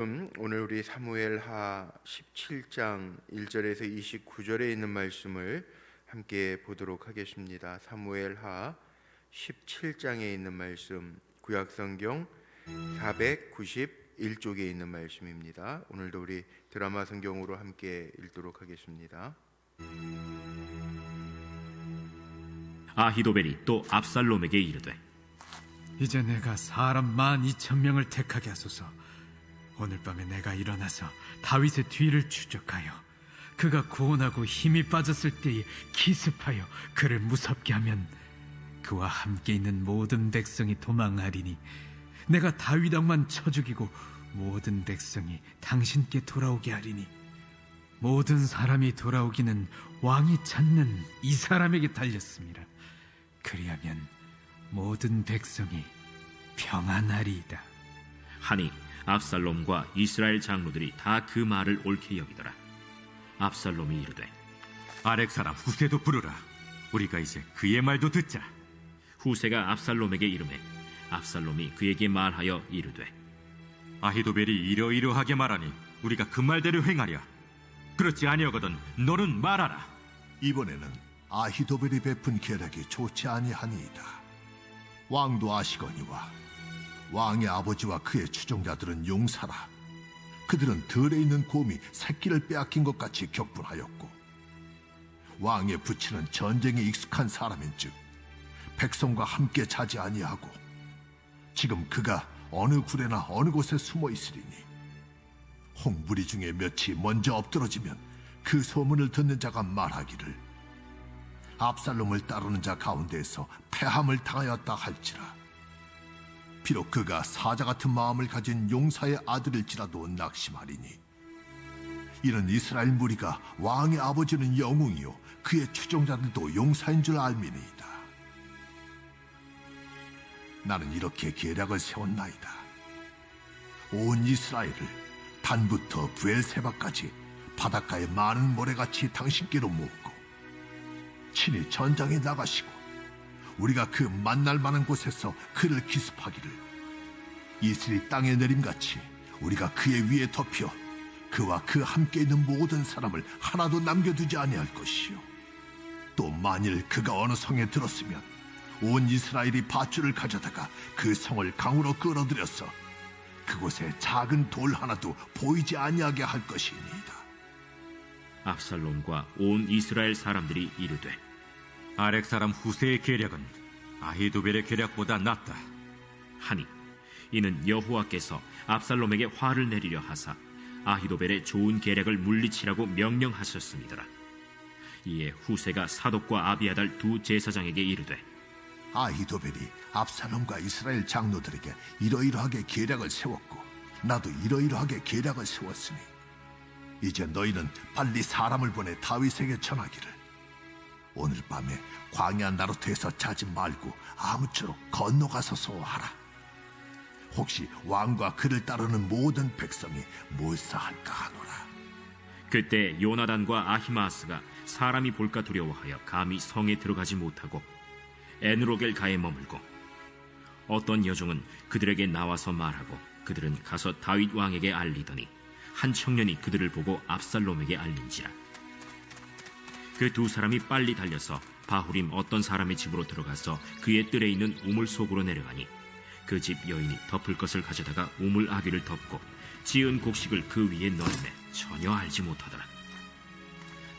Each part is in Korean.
오늘 우리 사무엘하 17장 1절에서 29절에 있는 말씀을 함께 보도록 하겠습니다. 사무엘하 17장에 있는 말씀, 구약성경 491쪽에 있는 말씀입니다. 오늘도 우리 드라마 성경으로 함께 읽도록 하겠습니다. 아히도벨이 또 압살롬에게 이르되, 이제 내가 사람 12,000명을 택하게 하소서. 오늘 밤에 내가 일어나서 다윗의 뒤를 추적하여 그가 고온하고 힘이 빠졌을 때에 기습하여 그를 무섭게 하면 그와 함께 있는 모든 백성이 도망하리니 내가 다윗 왕만 쳐 죽이고 모든 백성이 당신께 돌아오게 하리니 모든 사람이 돌아오기는 왕이 찾는 이 사람에게 달렸습니다. 그리하면 모든 백성이 평안하리이다 하니 압살롬과 이스라엘 장로들이 다 그 말을 옳게 여기더라. 압살롬이 이르되, 아렉 사람 후세도 부르라. 우리가 이제 그의 말도 듣자. 후세가 압살롬에게 이르매 압살롬이 그에게 말하여 이르되, 아히도벨이 이러이러하게 말하니 우리가 그 말대로 행하랴. 그렇지 아니하거든 너는 말하라. 이번에는 아히도벨이 베푼 계략이 좋지 아니하니이다. 왕도 아시거니와 왕의 아버지와 그의 추종자들은 용사라. 그들은 들에 있는 곰이 새끼를 빼앗긴 것 같이 격분하였고 왕의 부친은 전쟁에 익숙한 사람인즉 백성과 함께 자지 아니하고 지금 그가 어느 굴에나 어느 곳에 숨어 있으리니 홍무리 중에 몇이 먼저 엎드러지면 그 소문을 듣는 자가 말하기를 압살롬을 따르는 자 가운데에서 패함을 당하였다 할지라. 비록 그가 사자 같은 마음을 가진 용사의 아들일지라도 낙심하리니 이는 이스라엘 무리가 왕의 아버지는 영웅이요 그의 추종자들도 용사인 줄 알미니이다. 나는 이렇게 계략을 세웠나이다. 온 이스라엘을 단부터 부엘세바까지 바닷가의 많은 모래같이 당신께로 모으고 친히 전장에 나가시고 우리가 그 만날 만한 곳에서 그를 기습하기를 이슬이 땅에 내림같이 우리가 그의 위에 덮여 그와 그 함께 있는 모든 사람을 하나도 남겨두지 아니할 것이요 또 만일 그가 어느 성에 들었으면 온 이스라엘이 밧줄을 가져다가 그 성을 강으로 끌어들여서 그곳에 작은 돌 하나도 보이지 아니하게 할 것이니이다. 압살롬과 온 이스라엘 사람들이 이르되, 아렉 사람 후세의 계략은 아히도벨의 계략보다 낫다 하니 이는 여호와께서 압살롬에게 화를 내리려 하사 아히도벨의 좋은 계략을 물리치라고 명령하셨음이더라. 이에 후세가 사독과 아비아달 두 제사장에게 이르되, 아히도벨이 압살롬과 이스라엘 장로들에게 이러이러하게 계략을 세웠고 나도 이러이러하게 계략을 세웠으니 이제 너희는 빨리 사람을 보내 다윗에게 전하기를 오늘 밤에 광야 나루터에서 자지 말고 아무쪼록 건너가서서 하라. 혹시 왕과 그를 따르는 모든 백성이 몰사할까 하노라. 그때 요나단과 아히마아스가 사람이 볼까 두려워하여 감히 성에 들어가지 못하고 에누로겔 가에 머물고 어떤 여종은 그들에게 나와서 말하고 그들은 가서 다윗 왕에게 알리더니 한 청년이 그들을 보고 압살롬에게 알린지라. 그 두 사람이 빨리 달려서 바후림 어떤 사람의 집으로 들어가서 그의 뜰에 있는 우물 속으로 내려가니 그 집 여인이 덮을 것을 가져다가 우물 아귀를 덮고 지은 곡식을 그 위에 넣음에 전혀 알지 못하더라.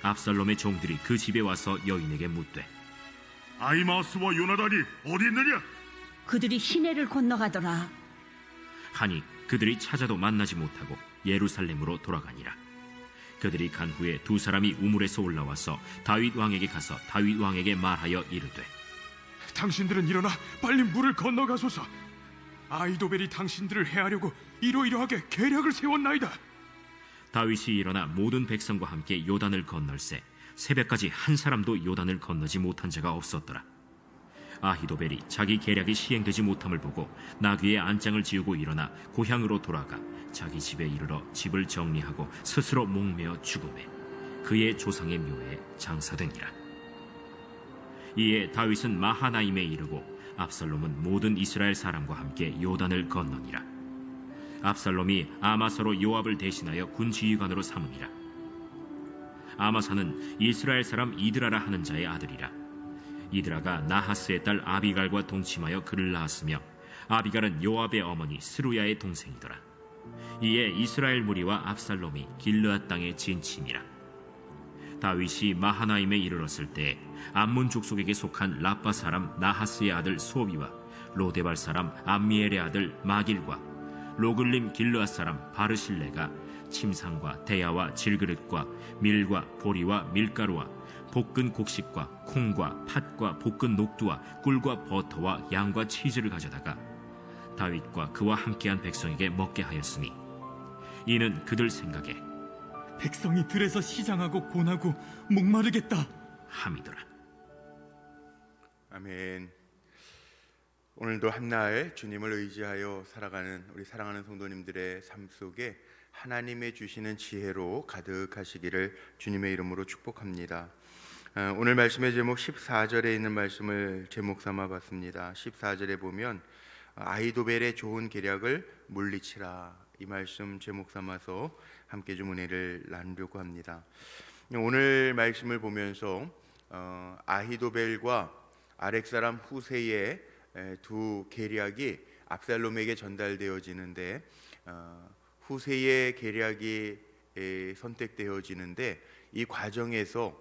압살롬의 종들이 그 집에 와서 여인에게 묻되, 아히마아스와 요나단이 어디 있느냐? 그들이 시내를 건너가더라. 하니 그들이 찾아도 만나지 못하고 예루살렘으로 돌아가니라. 그들이 간 후에 두 사람이 우물에서 올라와서 다윗 왕에게 가서 다윗 왕에게 말하여 이르되, 당신들은 일어나 빨리 물을 건너가소서. 아히도벨이 당신들을 해하려고 이러이러하게 계략을 세웠나이다. 다윗이 일어나 모든 백성과 함께 요단을 건널새 새벽까지 한 사람도 요단을 건너지 못한 자가 없었더라. 아히도벨이 자기 계략이 시행되지 못함을 보고 나귀의 안장을 지우고 일어나 고향으로 돌아가 자기 집에 이르러 집을 정리하고 스스로 목매어 죽음에 그의 조상의 묘에 장사되니라. 이에 다윗은 마하나임에 이르고 압살롬은 모든 이스라엘 사람과 함께 요단을 건너니라. 압살롬이 아마사로 요압을 대신하여 군 지휘관으로 삼으니라. 아마사는 이스라엘 사람 이드라라 하는 자의 아들이라. 이드라가 나하스의 딸 아비갈과 동침하여 그를 낳았으며 아비갈은 요압의 어머니 스루야의 동생이더라. 이에 이스라엘 무리와 압살롬이 길르앗 땅에 진침이라. 다윗이 마하나임에 이르렀을 때 암몬 족속에게 속한 라빠 사람 나하스의 아들 소비와 로데발 사람 암미엘의 아들 마길과 로글림 길르앗 사람 바르실레가 침상과 대야와 질그릇과 밀과 보리와 밀가루와 볶은 곡식과 콩과 팥과 볶은 녹두와 꿀과 버터와 양과 치즈를 가져다가 다윗과 그와 함께한 백성에게 먹게 하였으니 이는 그들 생각에 백성이 들에서 시장하고 고나고 목마르겠다 함이더라. 아멘. 오늘도 한날 주님을 의지하여 살아가는 우리 사랑하는 성도님들의 삶 속에 하나님의 주시는 지혜로 가득하시기를 주님의 이름으로 축복합니다. 오늘 말씀의 제목 14절에 있는 말씀을 제목 삼아 봤습니다. 14절에 보면 아히도벨의 좋은 계략을 물리치라, 이 말씀 제목 삼아서 함께 좀 은혜를 나누려고 합니다. 오늘 말씀을 보면서 아히도벨과 아렉 사람 후세의 두 계략이 압살롬에게 전달되어지는데 후세의 계략이 선택되어지는데 이 과정에서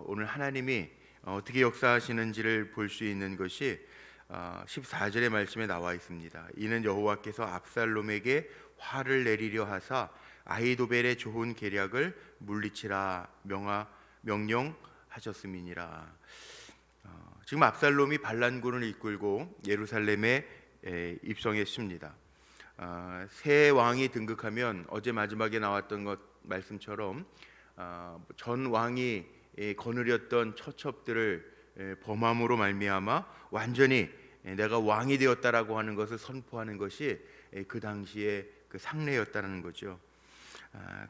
오늘 하나님이 어떻게 역사하시는지를 볼 수 있는 것이 14절의 말씀에 나와 있습니다. 이는 여호와께서 압살롬에게 화를 내리려 하사 아히도벨의 좋은 계략을 물리치라 명령하셨음이니라. 지금 압살롬이 반란군을 이끌고 예루살렘에 입성했습니다. 새 왕이 등극하면 어제 마지막에 나왔던 것 말씀처럼 전 왕이 거느렸던 처첩들을 범함으로 말미암아 완전히 내가 왕이 되었다라고 하는 것을 선포하는 것이 그 당시의 그 상례였다는 거죠.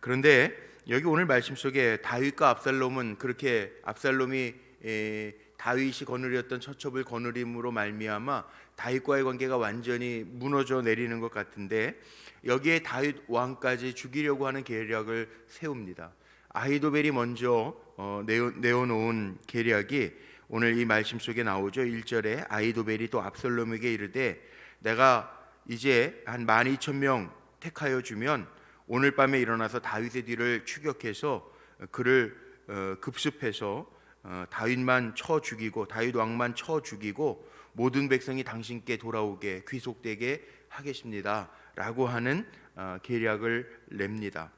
그런데 여기 오늘 말씀 속에 다윗과 압살롬은 그렇게 압살롬이 다윗이 거느렸던 처첩을 거느림으로 말미암아 다윗과의 관계가 완전히 무너져 내리는 것 같은데 여기에 다윗 왕까지 죽이려고 하는 계략을 세웁니다. 아히도벨이 먼저 내어놓은 계략이 오늘 이 말씀 속에 나오죠. 1절에 아히도벨이 또 압살롬에게 이르되 내가 이제 한 12,000명 택하여 주면 오늘 밤에 일어나서 다윗의 뒤를 추격해서 그를 급습해서 다윗만 쳐 죽이고 다윗 왕만 쳐 죽이고 모든 백성이 당신께 돌아오게 귀속되게 하겠습니다 라고 하는 계략을 냅니다.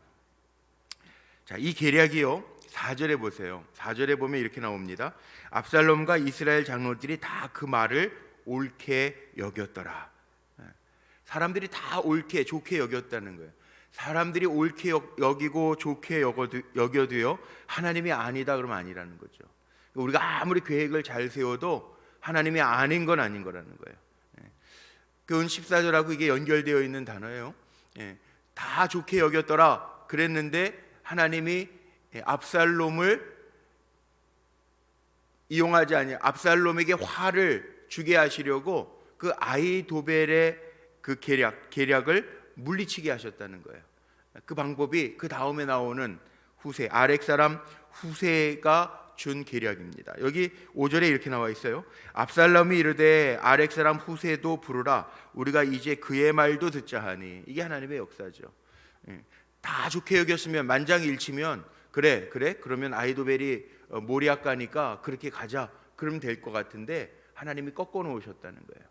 자, 이 계략이요 4절에 보세요. 4절에 보면 이렇게 나옵니다. 압살롬과 이스라엘 장로들이 다 그 말을 옳게 여겼더라. 사람들이 다 옳게 좋게 여겼다는 거예요. 사람들이 옳게 여기고 좋게 여겨도요 하나님이 아니다 그러면 아니라는 거죠. 우리가 아무리 계획을 잘 세워도 하나님이 아닌 건 아닌 거라는 거예요. 그 14절하고 이게 연결되어 있는 단어예요. 다 좋게 여겼더라 그랬는데 하나님이 압살롬을 이용하지 아니 압살롬에게 화를 주게 하시려고 그 아히도벨의 그 계략을 물리치게 하셨다는 거예요. 그 방법이 그 다음에 나오는 후세 아렉 사람 후세가 준 계략입니다. 여기 5절에 이렇게 나와 있어요. 압살롬이 이르되 아렉 사람 후세도 부르라 우리가 이제 그의 말도 듣자 하니. 이게 하나님의 역사죠. 다 좋게 여겼으면 만장일치면 그래 그러면 아히도벨이 모리아 가니까 그렇게 가자 그러면 될 것 같은데 하나님이 꺾어 놓으셨다는 거예요.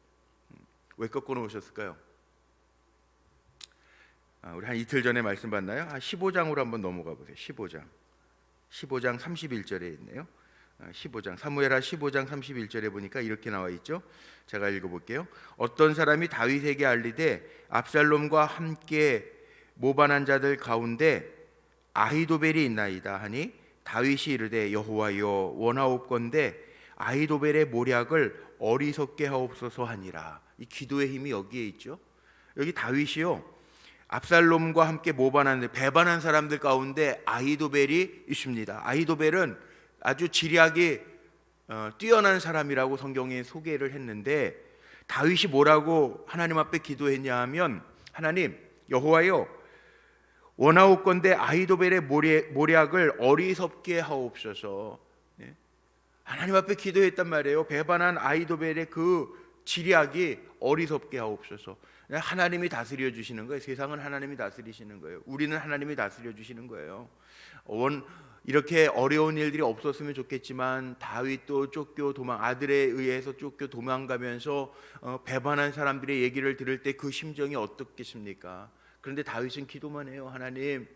왜 꺾어 놓으셨을까요? 우리 한 이틀 전에 말씀 봤나요? 15장으로 한번 넘어가 보세요. 15장 31절에 있네요. 15장 사무엘하 15장 31절에 보니까 이렇게 나와 있죠. 제가 읽어볼게요. 어떤 사람이 다윗에게 알리되 압살롬과 함께 모반한 자들 가운데 아히도벨이 있나이다 하니 다윗이 이르되 여호와여 원하옵건대 아히도벨의 모략을 어리석게 하옵소서 하니라. 이 기도의 힘이 여기에 있죠. 여기 다윗이요 압살롬과 함께 모반한 배반한 사람들 가운데 아히도벨이 있습니다. 아히도벨은 아주 지략이 뛰어난 사람이라고 성경에 소개를 했는데 다윗이 뭐라고 하나님 앞에 기도했냐 하면 하나님 여호와여, 원하옵건대 아히도벨의 모략을 어리석게 하옵소서. 하나님 앞에 기도했단 말이에요. 배반한 아히도벨의 그 지략이 어리석게 하옵소서. 하나님이 다스려 주시는 거예요. 세상은 하나님이 다스리시는 거예요. 우리는 하나님이 다스려 주시는 거예요. 이렇게 어려운 일들이 없었으면 좋겠지만 다윗도 아들에 의해서 쫓겨 도망가면서 배반한 사람들의 얘기를 들을 때 그 심정이 어떻겠습니까? 그런데 다윗은 기도만 해요. 하나님,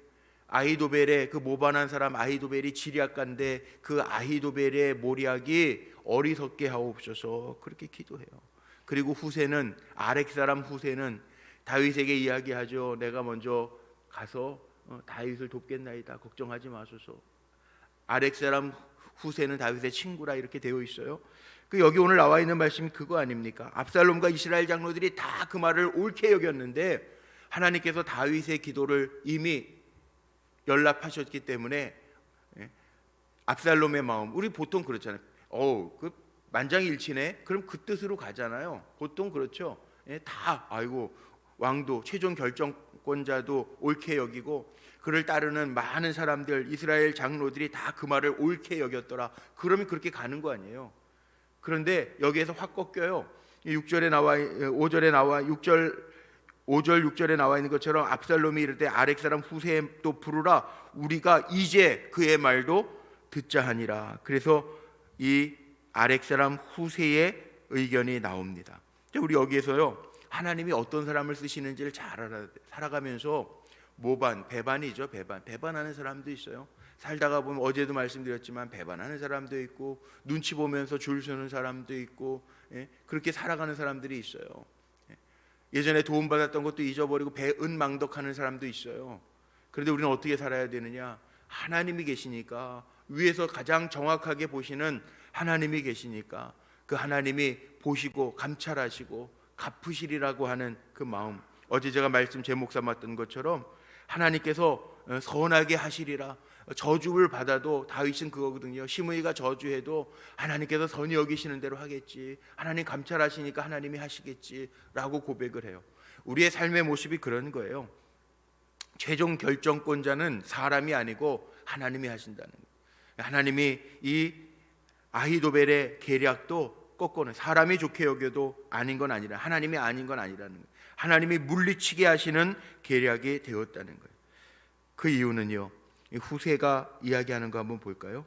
아히도벨의 그 모반한 사람 아히도벨이 지략가인데 그 아히도벨의 모략이 어리석게 하옵소서. 그렇게 기도해요. 그리고 아렉 사람 후세는 다윗에게 이야기하죠. 내가 먼저 가서 다윗을 돕겠나이다. 걱정하지 마소서. 아렉 사람 후세는 다윗의 친구라 이렇게 되어 있어요. 여기 오늘 나와 있는 말씀이 그거 아닙니까? 압살롬과 이스라엘 장로들이 다 그 말을 옳게 여겼는데 하나님께서 다윗의 기도를 이미 연락하셨기 때문에 압살롬의 마음, 우리 보통 그렇잖아요. 그 만장일치네. 그럼 그 뜻으로 가잖아요. 보통 그렇죠. 다 왕도 최종 결정권자도 옳게 여기고 그를 따르는 많은 사람들, 이스라엘 장로들이 다 그 말을 옳게 여겼더라. 그러면 그렇게 가는 거 아니에요. 그런데 여기에서 확 꺾여요. 6절에 나와 5절에 나와 6절 6절에 나와 있는 것처럼 압살롬이 이를 때 아렉 사람 후세 또 부르라. 우리가 이제 그의 말도 듣자 하니라. 그래서 이 아렉 사람 후세의 의견이 나옵니다. 우리 여기에서요, 하나님이 어떤 사람을 쓰시는지를 잘 살아가면서 배반이죠. 배반하는 사람도 있어요. 살다가 보면 어제도 말씀드렸지만 배반하는 사람도 있고 눈치 보면서 줄 서는 사람도 있고 그렇게 살아가는 사람들이 있어요. 예전에 도움받았던 것도 잊어버리고 배은망덕하는 사람도 있어요. 그런데 우리는 어떻게 살아야 되느냐? 하나님이 계시니까, 위에서 가장 정확하게 보시는 하나님이 계시니까 그 하나님이 보시고 감찰하시고 갚으시리라고 하는 그 마음, 어제 제가 말씀 제목 삼았던 것처럼 하나님께서 선하게 하시리라. 저주를 받아도 다윗은 그거거든요. 시므이가 저주해도 하나님께서 선히 여기시는 대로 하겠지, 하나님 감찰하시니까 하나님이 하시겠지라고 고백을 해요. 우리의 삶의 모습이 그런 거예요. 최종 결정권자는 사람이 아니고 하나님이 하신다는 거예요. 하나님이 이 아히도벨의 계략도 꺾어내, 사람이 좋게 여겨도 아닌 건 아니라, 하나님이 아닌 건 아니라는 거예요. 하나님이 물리치게 하시는 계략이 되었다는 거예요. 그 이유는요, 후세가 이야기하는 거 한번 볼까요?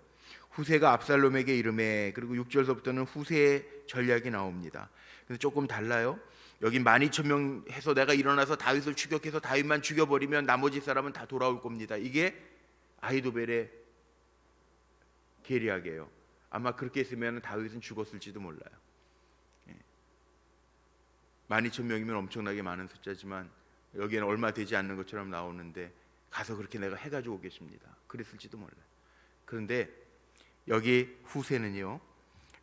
후세가 압살롬에게 이르매, 그리고 6절서부터는 후세의 전략이 나옵니다. 근데 조금 달라요. 여기 12,000명 해서 내가 일어나서 다윗을 추격해서 다윗만 죽여버리면 나머지 사람은 다 돌아올 겁니다. 이게 아히도벨의 계략이에요. 아마 그렇게 했으면 다윗은 죽었을지도 몰라요. 12,000명이면 엄청나게 많은 숫자지만 여기에는 얼마 되지 않는 것처럼 나오는데 가서 그렇게 내가 해가지고 오겠습니다. 그랬을지도 몰라요. 그런데 여기 후세는요,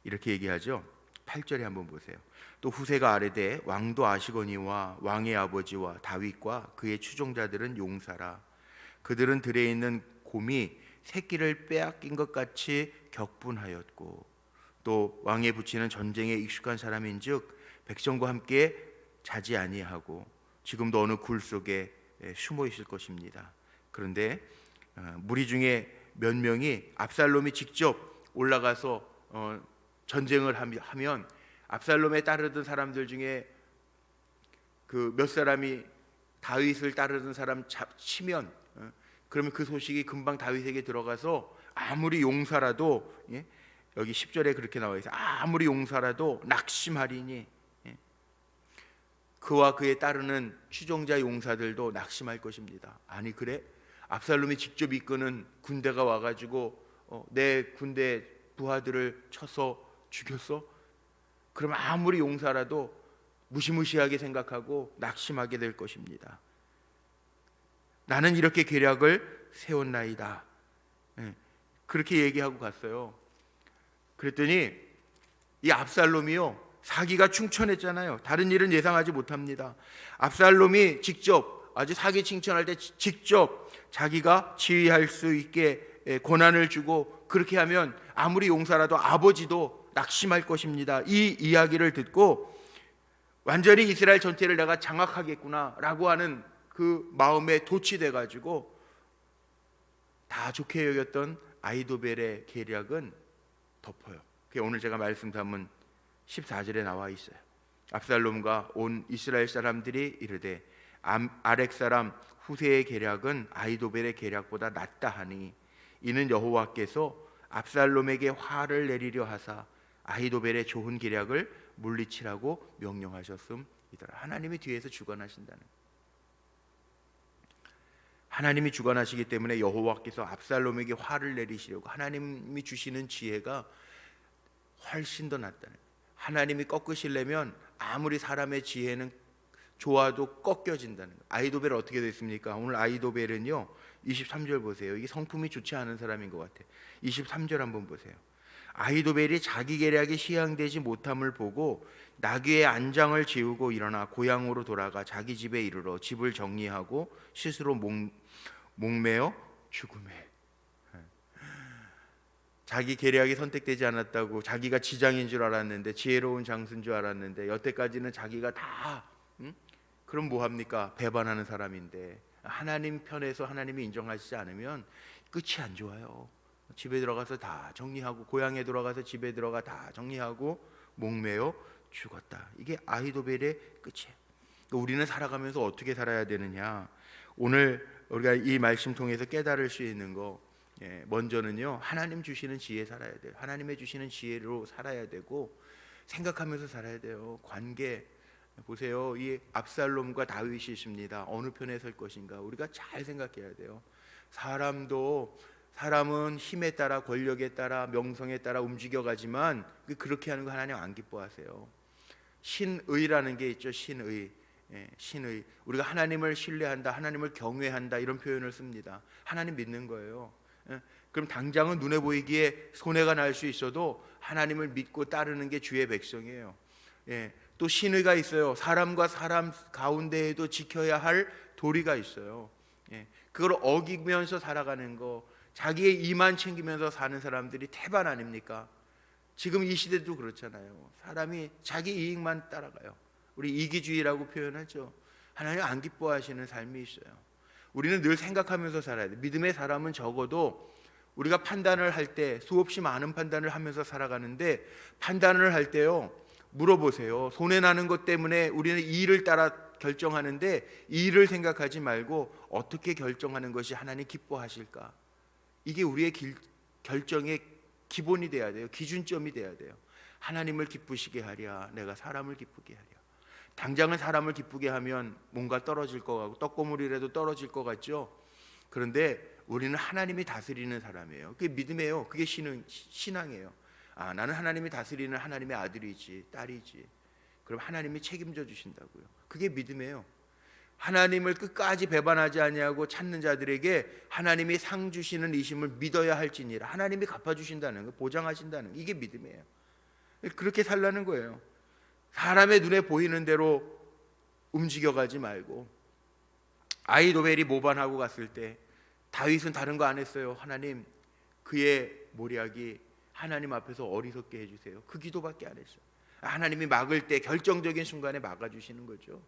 이렇게 얘기하죠. 8절에 한번 보세요. 또 후세가 아뢰되 왕도 아시거니와 왕의 아버지와 다윗과 그의 추종자들은 용사라. 그들은 들에 있는 곰이 새끼를 빼앗긴 것 같이 격분하였고 또 왕의 부치는 전쟁에 익숙한 사람인즉 백성과 함께 자지 아니하고 지금도 어느 굴 속에 숨어 있을 것입니다. 그런데 무리 중에 몇 명이 압살롬이 직접 올라가서 전쟁을 하면 압살롬에 따르던 사람들 중에 그 몇 사람이 다윗을 따르던 사람 치면 그러면 그 소식이 금방 다윗에게 들어가서 아무리 용사라도, 여기 10절에 그렇게 나와 있어요. 아무리 용사라도 낙심하리니 그와 그에 따르는 추종자 용사들도 낙심할 것입니다. 아니 그래? 압살롬이 직접 이끄는 군대가 와가지고 내 군대 부하들을 쳐서 죽였어? 그럼 아무리 용사라도 무시무시하게 생각하고 낙심하게 될 것입니다. 나는 이렇게 계략을 세웠나이다. 그렇게 얘기하고 갔어요. 그랬더니 이 압살롬이요, 사기가 충천했잖아요. 다른 일은 예상하지 못합니다. 압살롬이 직접, 아주 사기 칭찬할 때 직접 자기가 지휘할 수 있게 권한을 주고, 그렇게 하면 아무리 용사라도 아버지도 낙심할 것입니다. 이 이야기를 듣고 완전히 이스라엘 전체를 내가 장악하겠구나 라고 하는 그 마음에 도취돼 가지고 다 좋게 여겼던 아히도벨의 계략은 덮어요. 그게 오늘 제가 말씀 담은 14절에 나와 있어요. 압살롬과 온 이스라엘 사람들이 이르되 아렉 사람 후세의 계략은 아히도벨의 계략보다 낫다 하니 이는 여호와께서 압살롬에게 화를 내리려 하사 아히도벨의 좋은 계략을 물리치라고 명령하셨음이더라. 하나님이 뒤에서 주관하신다는, 하나님이 주관하시기 때문에 여호와께서 압살롬에게 화를 내리시려고 하나님이 주시는 지혜가 훨씬 더 낫다는, 하나님이 꺾으시려면 아무리 사람의 지혜는 좋아도 꺾여진다는 거예요. 아히도벨 어떻게 됐습니까? 오늘 아히도벨은요 23절 보세요. 이게 성품이 좋지 않은 사람인 것 같아요. 23절 한번 보세요. 아히도벨이 자기 계략이 시행되지 못함을 보고 나귀의 안장을 지우고 일어나 고향으로 돌아가 자기 집에 이르러 집을 정리하고 스스로 목매어 죽음에. 자기 계략이 선택되지 않았다고 자기가 지장인 줄 알았는데, 지혜로운 장수인 줄 알았는데, 여태까지는 자기가 다 그럼 뭐합니까? 배반하는 사람인데 하나님 편에서 하나님이 인정하시지 않으면 끝이 안 좋아요. 집에 들어가서 다 정리하고, 고향에 들어가서 집에 들어가 다 정리하고 목매어 죽었다. 이게 아히도벨의 끝이에요. 우리는 살아가면서 어떻게 살아야 되느냐, 오늘 우리가 이 말씀 통해서 깨달을 수 있는 거, 먼저는요 하나님 주시는 지혜 살아야 돼요. 하나님의 주시는 지혜로 살아야 되고 생각하면서 살아야 돼요. 관계 보세요. 이 압살롬과 다윗이 있습니다. 어느 편에 설 것인가 우리가 잘 생각해야 돼요. 사람은 힘에 따라, 권력에 따라, 명성에 따라 움직여가지만 그렇게 하는 거 하나님 안 기뻐하세요. 신의라는 게 있죠. 신의. 신의. 우리가 하나님을 신뢰한다, 하나님을 경외한다 이런 표현을 씁니다. 하나님 믿는 거예요. 그럼 당장은 눈에 보이기에 손해가 날 수 있어도 하나님을 믿고 따르는 게 주의 백성이에요. 또 신의가 있어요. 사람과 사람 가운데에도 지켜야 할 도리가 있어요. 그걸 어기면서 살아가는 거, 자기의 이만 챙기면서 사는 사람들이 태반 아닙니까? 지금 이 시대도 그렇잖아요. 사람이 자기 이익만 따라가요. 우리 이기주의라고 표현하죠. 하나님 안 기뻐하시는 삶이 있어요. 우리는 늘 생각하면서 살아야 돼요. 믿음의 사람은 적어도 우리가 판단을 할 때 수없이 많은 판단을 하면서 살아가는데, 판단을 할 때요 물어보세요. 손해나는 것 때문에 우리는 이를 따라 결정하는데 이를 생각하지 말고 어떻게 결정하는 것이 하나님 기뻐하실까? 이게 우리의 결정의 기본이 돼야 돼요. 기준점이 돼야 돼요. 하나님을 기쁘시게 하랴, 내가 사람을 기쁘게 하랴. 당장은 사람을 기쁘게 하면 뭔가 떨어질 것 같고 떡고물이라도 떨어질 것 같죠. 그런데 우리는 하나님이 다스리는 사람이에요. 그게 믿음이에요. 그게 신앙이에요. 나는 하나님이 다스리는 하나님의 아들이지, 딸이지. 그럼 하나님이 책임져 주신다고요. 그게 믿음이에요. 하나님을 끝까지 배반하지 아니하고 찾는 자들에게 하나님이 상 주시는 이심을 믿어야 할지니라. 하나님이 갚아주신다는 거, 보장하신다는 거, 이게 믿음이에요. 그렇게 살라는 거예요. 사람의 눈에 보이는 대로 움직여가지 말고. 아히도벨이 모반하고 갔을 때 다윗은 다른 거 안 했어요. 하나님, 그의 모략이 하나님 앞에서 어리석게 해주세요. 그 기도밖에 안 했어요. 하나님이 막을 때 결정적인 순간에 막아주시는 거죠.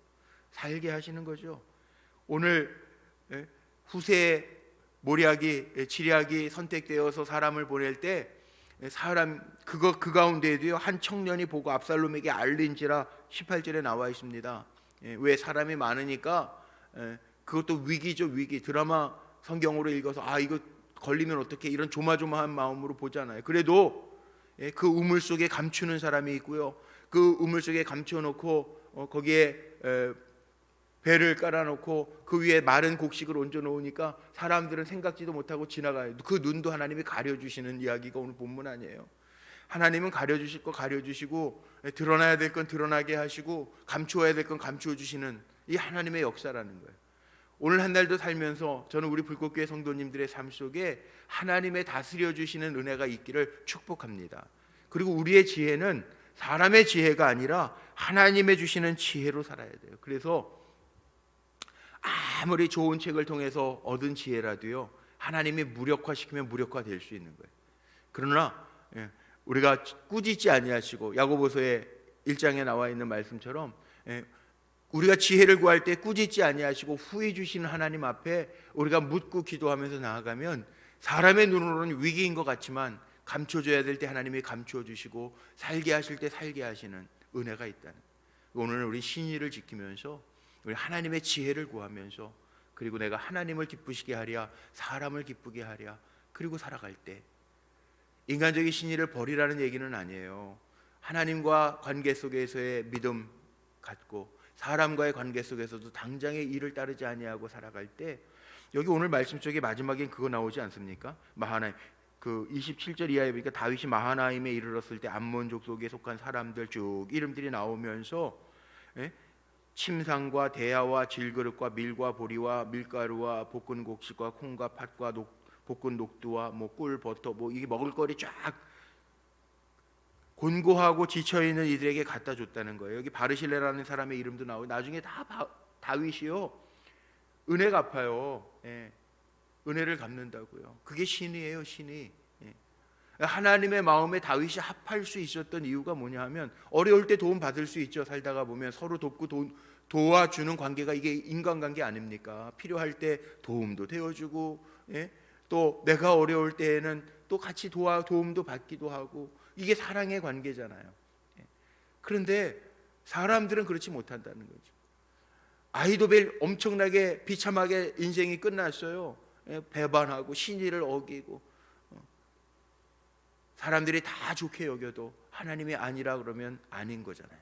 살게 하시는 거죠. 오늘 후세 모략이, 지략이 선택되어서 사람을 보낼 때 그 가운데에도요 한 청년이 보고 압살롬에게 알린지라 18절에 나와 있습니다. 왜? 사람이 많으니까. 그것도 위기죠. 위기. 드라마 성경으로 읽어서 이거 걸리면 어떻게, 이런 조마조마한 마음으로 보잖아요. 그래도 그 우물 속에 감추는 사람이 있고요, 그 우물 속에 감춰놓고 거기에 배를 깔아놓고 그 위에 마른 곡식을 얹어놓으니까 사람들은 생각지도 못하고 지나가요. 그 눈도 하나님이 가려주시는 이야기가 오늘 본문 아니에요. 하나님은 가려주실 거 가려주시고, 드러나야 될 건 드러나게 하시고, 감추어야 될 건 감추어 주시는 이 하나님의 역사라는 거예요. 오늘 한 날도 살면서 저는 우리 불꽃교회 성도님들의 삶 속에 하나님의 다스려 주시는 은혜가 있기를 축복합니다. 그리고 우리의 지혜는 사람의 지혜가 아니라 하나님의 주시는 지혜로 살아야 돼요. 그래서 아무리 좋은 책을 통해서 얻은 지혜라도요 하나님이 무력화시키면 무력화될 수 있는 거예요. 그러나 우리가 꾸짖지 아니하시고, 야고보서의 1장에 나와 있는 말씀처럼 우리가 지혜를 구할 때 꾸짖지 아니하시고 후히 주시는 하나님 앞에 우리가 묻고 기도하면서 나아가면 사람의 눈으로는 위기인 것 같지만 감춰줘야 될 때 하나님이 감추어 주시고 살게 하실 때 살게 하시는 은혜가 있다는, 오늘 우리 신의를 지키면서 우리 하나님의 지혜를 구하면서, 그리고 내가 하나님을 기쁘시게 하랴 사람을 기쁘게 하랴, 그리고 살아갈 때 인간적인 신의를 버리라는 얘기는 아니에요. 하나님과 관계 속에서의 믿음 갖고 사람과의 관계 속에서도 당장의 일을 따르지 아니하고 살아갈 때, 여기 오늘 말씀 속에 마지막엔 그거 나오지 않습니까? 마하나임, 그 27절 이하에 보니까 다윗이 마하나임에 이르렀을 때 암몬족 속에 속한 사람들 쭉 이름들이 나오면서, 침상과 대야와 질그릇과 밀과 보리와 밀가루와 볶은 곡식과 콩과 팥과 볶은 녹두와 꿀 버터 이게 먹을거리 쫙 곤고하고 지쳐있는 이들에게 갖다 줬다는 거예요. 여기 바르실레라는 사람의 이름도 나오고, 나중에 다 다윗이요 은혜 갚아요. 은혜를 갚는다고요. 그게 신이에요, 신이. 하나님의 마음에 다윗이 합할 수 있었던 이유가 뭐냐 하면, 어려울 때 도움 받을 수 있죠. 살다가 보면 서로 돕고 도와주는 관계가 이게 인간관계 아닙니까? 필요할 때 도움도 되어주고, 또 내가 어려울 때에는 또 같이 도움도 받기도 하고, 이게 사랑의 관계잖아요. 그런데 사람들은 그렇지 못한다는 거죠. 아히도벨 엄청나게 비참하게 인생이 끝났어요. 배반하고 신의를 어기고, 사람들이 다 좋게 여겨도 하나님이 아니라 그러면 아닌 거잖아요.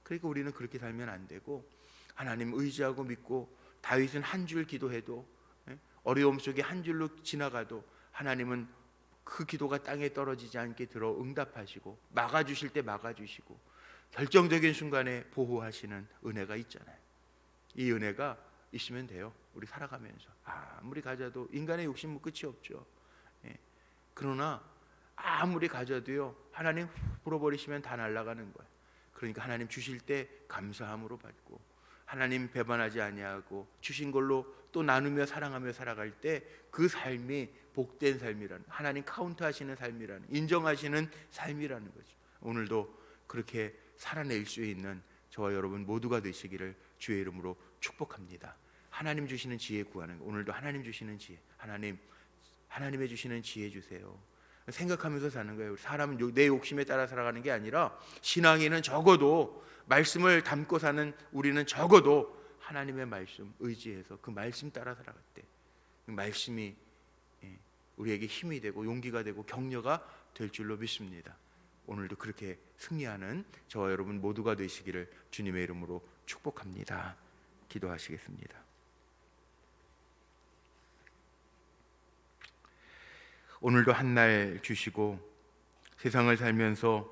그러니까 우리는 그렇게 살면 안 되고, 하나님 의지하고 믿고, 다윗은 한 줄 기도해도, 어려움 속에 한 줄로 지나가도 하나님은 그 기도가 땅에 떨어지지 않게 들어 응답하시고, 막아주실 때 막아주시고, 결정적인 순간에 보호하시는 은혜가 있잖아요. 이 은혜가 있으면 돼요. 우리 살아가면서 아무리 가져도 인간의 욕심은 끝이 없죠. 그러나 아무리 가져도요, 하나님 불어버리시면 다 날아가는 거예요. 그러니까 하나님 주실 때 감사함으로 받고, 하나님 배반하지 아니하고 주신 걸로 또 나누며 사랑하며 살아갈 때 그 삶이 복된 삶이라는, 하나님 카운트하시는 삶이라는, 인정하시는 삶이라는 거죠. 오늘도 그렇게 살아낼 수 있는 저와 여러분 모두가 되시기를 주의 이름으로 축복합니다. 하나님 주시는 지혜 구하는 거, 오늘도 하나님 주시는 지혜, 하나님의 주시는 지혜 주세요. 생각하면서 사는 거예요. 사람은 내 욕심에 따라 살아가는 게 아니라, 신앙인은 적어도 말씀을 담고 사는 우리는 적어도 하나님의 말씀 의지해서 그 말씀 따라 살아갈 때 그 말씀이 우리에게 힘이 되고 용기가 되고 격려가 될 줄로 믿습니다. 오늘도 그렇게 승리하는 저와 여러분 모두가 되시기를 주님의 이름으로 축복합니다. 기도하시겠습니다. 오늘도 한 날 주시고, 세상을 살면서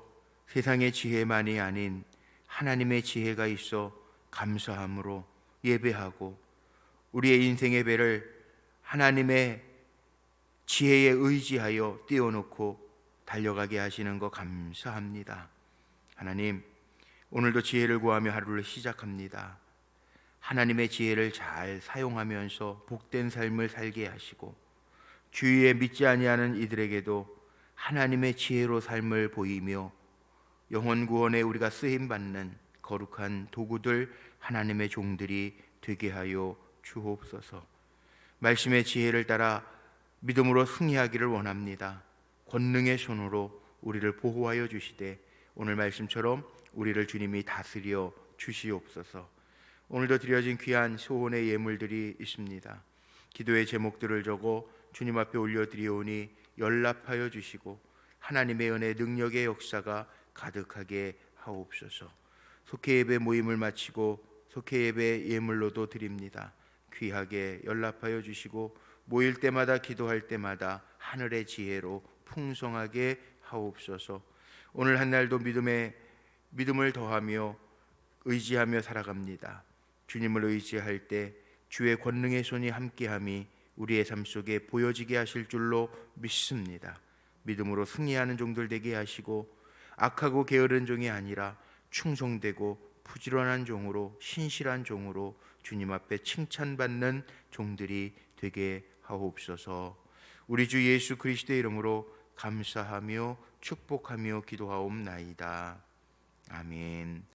세상의 지혜만이 아닌 하나님의 지혜가 있어 감사함으로 예배하고, 우리의 인생의 배를 하나님의 지혜에 의지하여 띄워놓고 달려가게 하시는 거 감사합니다. 하나님, 오늘도 지혜를 구하며 하루를 시작합니다. 하나님의 지혜를 잘 사용하면서 복된 삶을 살게 하시고, 주위에 믿지 아니하는 이들에게도 하나님의 지혜로 삶을 보이며 영혼 구원에 우리가 쓰임 받는 거룩한 도구들, 하나님의 종들이 되게 하여 주옵소서. 말씀의 지혜를 따라 믿음으로 승리하기를 원합니다. 권능의 손으로 우리를 보호하여 주시되, 오늘 말씀처럼 우리를 주님이 다스려 주시옵소서. 오늘도 드려진 귀한 소원의 예물들이 있습니다. 기도의 제목들을 적어 주님 앞에 올려드리오니 연락하여 주시고, 하나님의 은혜 능력의 역사가 가득하게 하옵소서. 속회 예배 모임을 마치고 속회 예배 예물로도 드립니다. 귀하게 연락하여 주시고, 모일 때마다 기도할 때마다 하늘의 지혜로 풍성하게 하옵소서. 오늘 한 날도 믿음을 더하며 의지하며 살아갑니다. 주님을 의지할 때 주의 권능의 손이 함께함이 우리의 삶 속에 보여지게 하실 줄로 믿습니다. 믿음으로 승리하는 종들 되게 하시고, 악하고 게으른 종이 아니라 충성되고 부지런한 종으로, 신실한 종으로 주님 앞에 칭찬받는 종들이 되게 하옵소서. 우리 주 예수 그리스도의 이름으로 감사하며 축복하며 기도하옵나이다. 아멘.